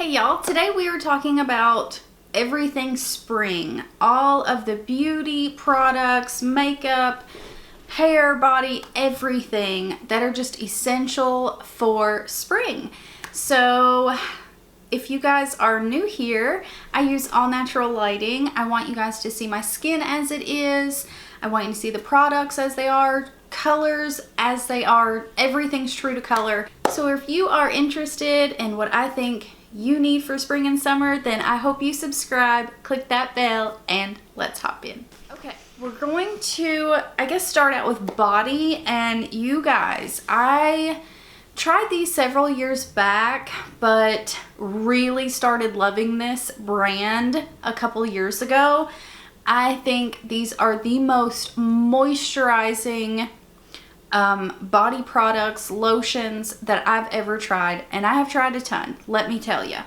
Hey y'all, today we are talking about everything spring. All of the beauty products, makeup, hair, body, everything that are just essential for spring. So if you guys are new here, I use all natural lighting. I want you guys to see my skin as it is. I want you to see the products as they are, colors as they are. Everything's true to color. So if you are interested in what I think you need for spring and summer, then I hope you subscribe, click that bell, and let's hop in. Okay, we're going to, I guess, start out with body. And you guys, I tried these several years back, but really started loving this brand a couple years ago. I think these are the most moisturizing body products, lotions that I've ever tried, and I have tried a ton, let me tell you.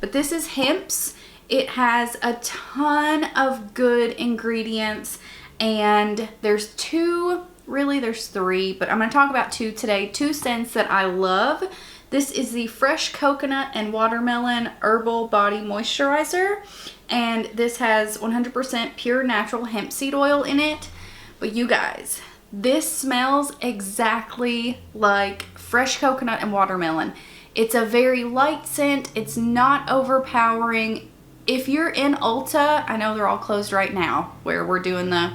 But this is Hemp's. It has a ton of good ingredients, and there's there's three, but I'm going to talk about two today. Two scents that I love. This is the Fresh Coconut and Watermelon Herbal Body Moisturizer, and this has 100% pure natural hemp seed oil in it. But you guys, this smells exactly like fresh coconut and watermelon. It's a very light scent. It's not overpowering. If you're in Ulta, I know they're all closed right now where we're doing the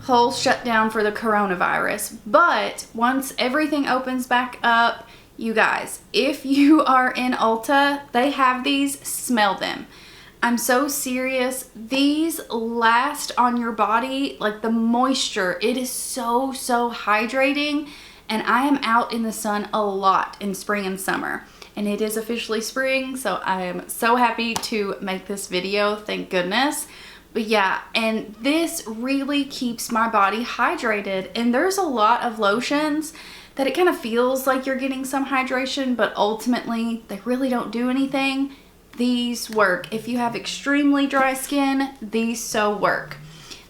whole shutdown for the coronavirus. But once everything opens back up, you guys, if you are in Ulta, they have these. Smell them. I'm so serious. These last on your body, like the moisture, it is so hydrating. And I am out in the sun a lot in spring and summer. And it is officially spring, so I am so happy to make this video, thank goodness. But yeah, and this really keeps my body hydrated. And there's a lot of lotions that it kind of feels like you're getting some hydration, but ultimately they really don't do anything. These work. If you have extremely dry skin, these so work.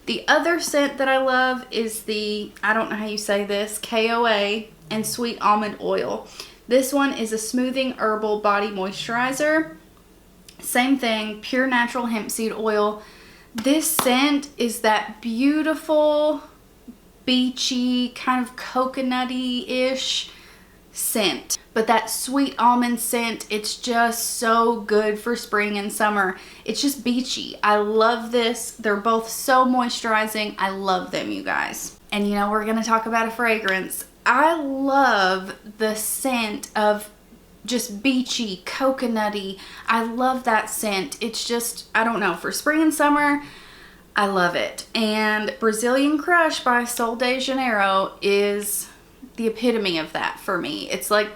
The other scent that I love is the, I don't know how you say this, KOA and Sweet Almond Oil. This one is a smoothing herbal body moisturizer. Same thing, pure natural hemp seed oil. This scent is that beautiful, beachy, kind of coconutty-ish scent. But that sweet almond scent, it's just so good for spring and summer. It's just beachy. I love this. They're both so moisturizing. I love them, you guys. And you know, we're gonna talk about a fragrance. I love the scent of just beachy, coconutty. I love that scent. It's just, I don't know, for spring and summer, I love it. And Brazilian Crush by Sol de Janeiro is the epitome of that for me. It's like,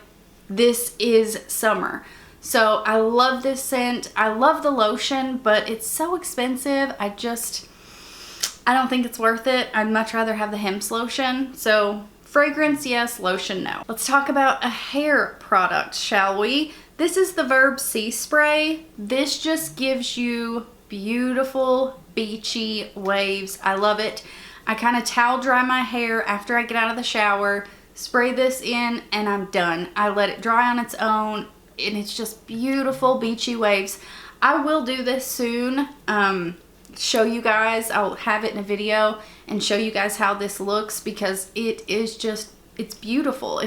this is summer. So I love this scent. I love the lotion, but it's so expensive. I don't think it's worth it. I'd much rather have the Hemp's lotion. So fragrance, yes. Lotion, no. Let's talk about a hair product, shall we? This is the Verb Sea Spray. This just gives you beautiful, beachy waves. I love it. I kind of towel dry my hair after I get out of the shower, spray this in, and I'm done. I let it dry on its own, and it's just beautiful beachy waves. I will do this soon, show you guys. I'll have it in a video and show you guys how this looks, because it is just, it's beautiful.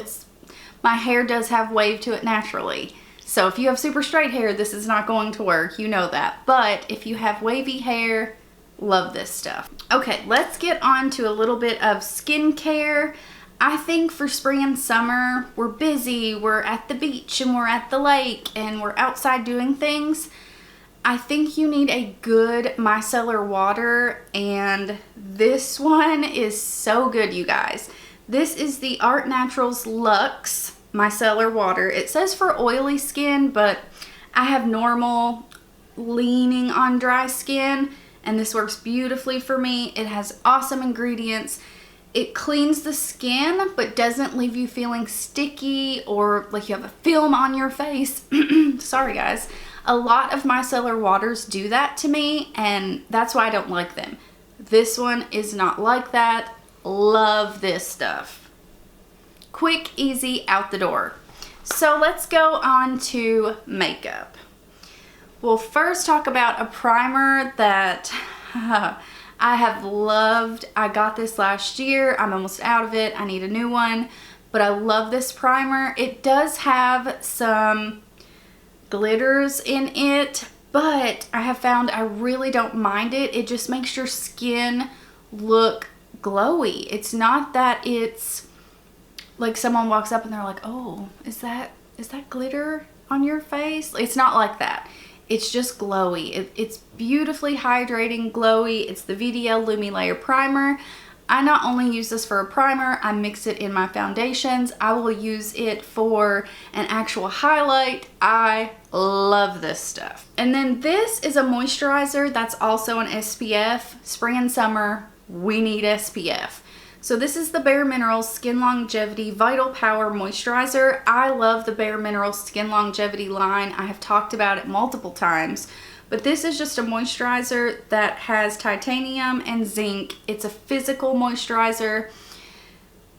My hair does have wave to it naturally. So if you have super straight hair, this is not going to work, you know that. But if you have wavy hair, love this stuff. Okay, let's get on to a little bit of skincare. I think for spring and summer, we're busy, we're at the beach and we're at the lake and we're outside doing things. I think you need a good micellar water, and this one is so good, you guys. This is the Art Naturals Luxe micellar water. It says for oily skin, but I have normal, leaning on dry skin, and this works beautifully for me. It has awesome ingredients. It cleans the skin, but doesn't leave you feeling sticky or like you have a film on your face. Sorry, guys. A lot of micellar waters do that to me, and that's why I don't like them. This one is not like that. Love this stuff. Quick, easy, out the door. So let's go on to makeup. We'll first talk about a primer that I have loved. I got this last year. I'm almost out of it. I need a new one, but I love this primer. It does have some glitters in it, but I have found I really don't mind it. It just makes your skin look glowy. It's not that it's like someone walks up and they're like, oh, is that glitter on your face? It's not like that. It's just glowy. It's beautifully hydrating, glowy. It's the VDL Lumi Layer Primer. I not only use this for a primer, I mix it in my foundations. I will use it for an actual highlight. I love this stuff. And then this is a moisturizer that's also an SPF. Spring and summer, we need SPF. So this is the Bare Minerals Skin Longevity Vital Power Moisturizer. I love the Bare Minerals Skin Longevity line. I have talked about it multiple times. But this is just a moisturizer that has titanium and zinc. It's a physical moisturizer.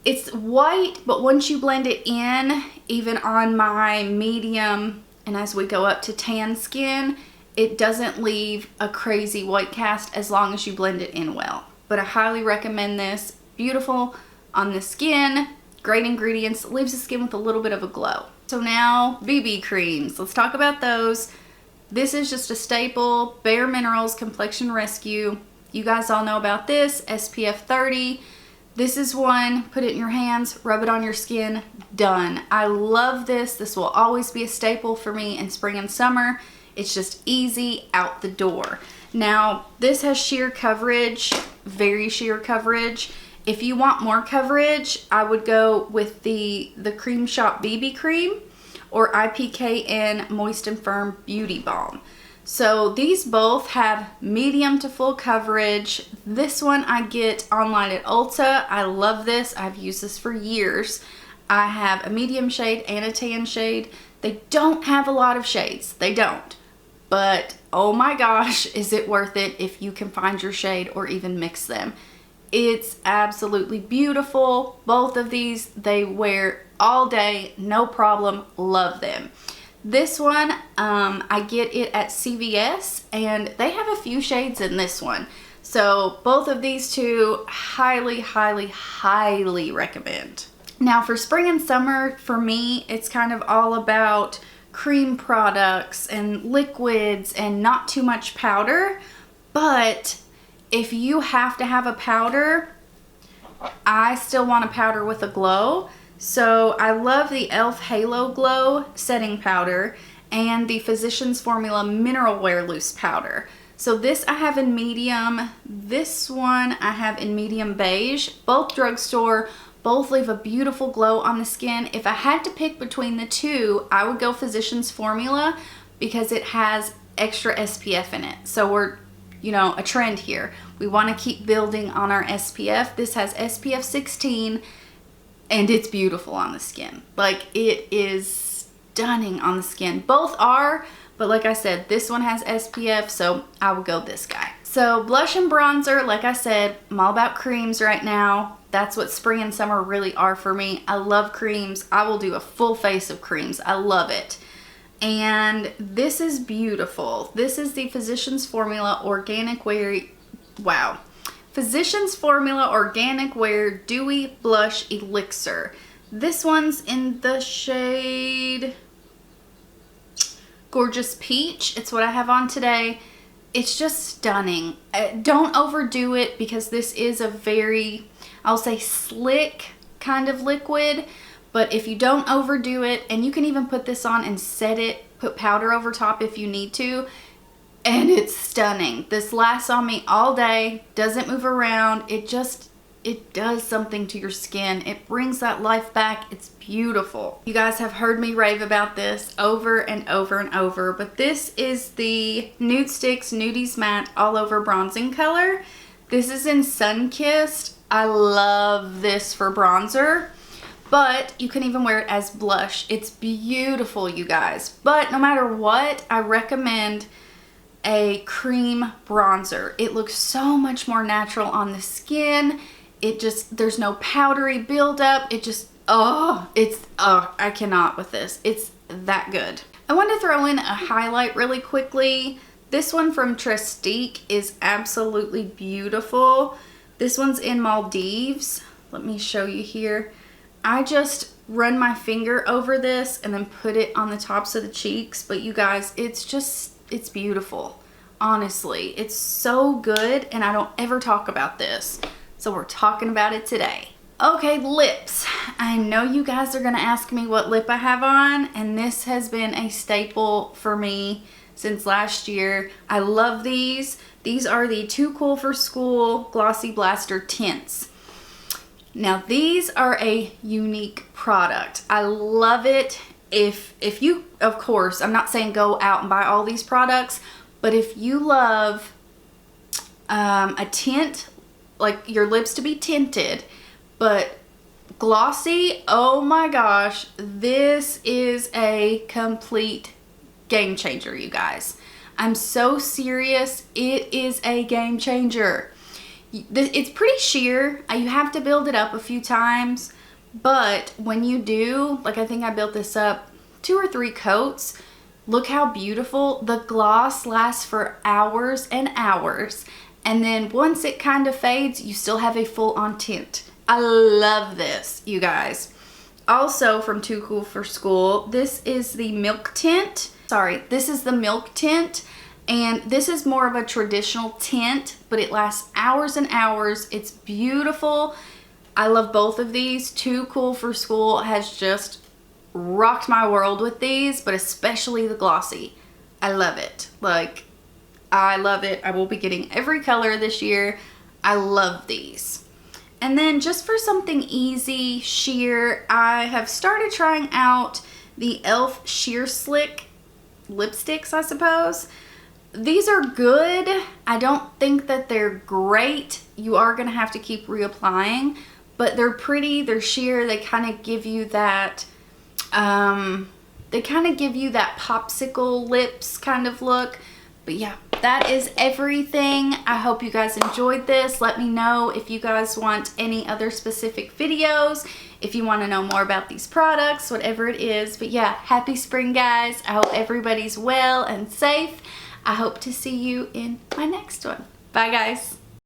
It's white, but once you blend it in, even on my medium, and as we go up to tan skin, it doesn't leave a crazy white cast as long as you blend it in well. But I highly recommend this. Beautiful on the skin, great ingredients, leaves the skin with a little bit of a glow. So now BB creams, let's talk about those. This is just a staple, Bare Minerals Complexion Rescue. You guys all know about this, SPF 30. This is one, put it in your hands, rub it on your skin, done. I love this. This will always be a staple for me in spring and summer. It's just easy out the door. Now, this has sheer coverage, very sheer coverage. If you want more coverage, I would go with the Cream Shop BB Cream or IPKN Moist and Firm Beauty Balm. So these both have medium to full coverage. This one I get online at Ulta. I love this. I've used this for years. I have a medium shade and a tan shade. They don't have a lot of shades. They don't. But oh my gosh, is it worth it if you can find your shade or even mix them. It's absolutely beautiful. Both of these, they wear all day, no problem, love them. This one, I get it at CVS and they have a few shades in this one. So both of these two, highly, highly, highly recommend. Now for spring and summer, for me, it's kind of all about cream products and liquids and not too much powder. But if you have to have a powder, I still want a powder with a glow. So I love the e.l.f. Halo Glow Setting Powder and the Physicians Formula Mineral Wear Loose Powder. So this I have in medium. This one I have in medium beige. Both drugstore, both leave a beautiful glow on the skin. If I had to pick between the two, I would go Physicians Formula because it has extra SPF in it. So we're, you know, a trend here. We want to keep building on our SPF. This has SPF 16 and it's beautiful on the skin. Like, it is stunning on the skin. Both are, but like I said, this one has SPF, so I will go this guy. So blush and bronzer, like I said, I'm all about creams right now. That's what spring and summer really are for me. I love creams. I will do a full face of creams. I love it. And this is beautiful. This is the Physicians Formula Organic Wear, wow. Physicians Formula Organic Wear Dewy Blush Elixir. This one's in the shade Gorgeous Peach. It's what I have on today. It's just stunning. Don't overdo it because this is a very, I'll say, slick kind of liquid. But if you don't overdo it, and you can even put this on and set it, put powder over top if you need to, and it's stunning. This lasts on me all day, doesn't move around. It does something to your skin. It brings that life back. It's beautiful. You guys have heard me rave about this over and over and over, but this is the Nude Sticks Nudies Matte All Over Bronzing Color. This is in Sunkissed. I love this for bronzer. But you can even wear it as blush. It's beautiful, you guys. But no matter what, I recommend a cream bronzer. It looks so much more natural on the skin. It just, there's no powdery buildup. It just, I cannot with this. It's that good. I want to throw in a highlight really quickly. This one from Trestique is absolutely beautiful. This one's in Maldives. Let me show you here. I just run my finger over this and then put it on the tops of the cheeks. But you guys, it's beautiful. Honestly, it's so good, and I don't ever talk about this. So we're talking about it today. Okay, lips. I know you guys are gonna ask me what lip I have on, and this has been a staple for me since last year. I love these. These are the Too Cool for School Glossy Blaster Tints. Now these are a unique product. I love it. If you, of course, I'm not saying go out and buy all these products, but if you love a tint, like your lips to be tinted, but glossy, oh my gosh, this is a complete game changer, you guys. I'm so serious. It is a game changer. It's pretty sheer. You have to build it up a few times, but when you do, like I think I built this up 2 or 3 coats, look how beautiful. The gloss lasts for hours and hours, and then once it kind of fades, you still have a full-on tint. I love this, you guys. Also from Too Cool for School, this is the milk tint. Sorry, this is the milk tint, and this is more of a traditional tint, but it lasts hours and hours. It's beautiful. I love both of these. Too Cool for School has just rocked my world with these, but especially the glossy. I love it. Like, I love it. I will be getting every color this year. I love these. And then just for something easy, sheer, I have started trying out the e.l.f. Sheer Slick lipsticks, I suppose. These are good. I don't think that they're great. You are going to have to keep reapplying, but they're pretty, they're sheer, they kind of give you that, popsicle lips kind of look. But yeah, that is everything. I hope you guys enjoyed this. Let me know if you guys want any other specific videos, if you want to know more about these products, whatever it is. But yeah, happy spring, guys. I hope everybody's well and safe. I hope to see you in my next one. Bye, guys.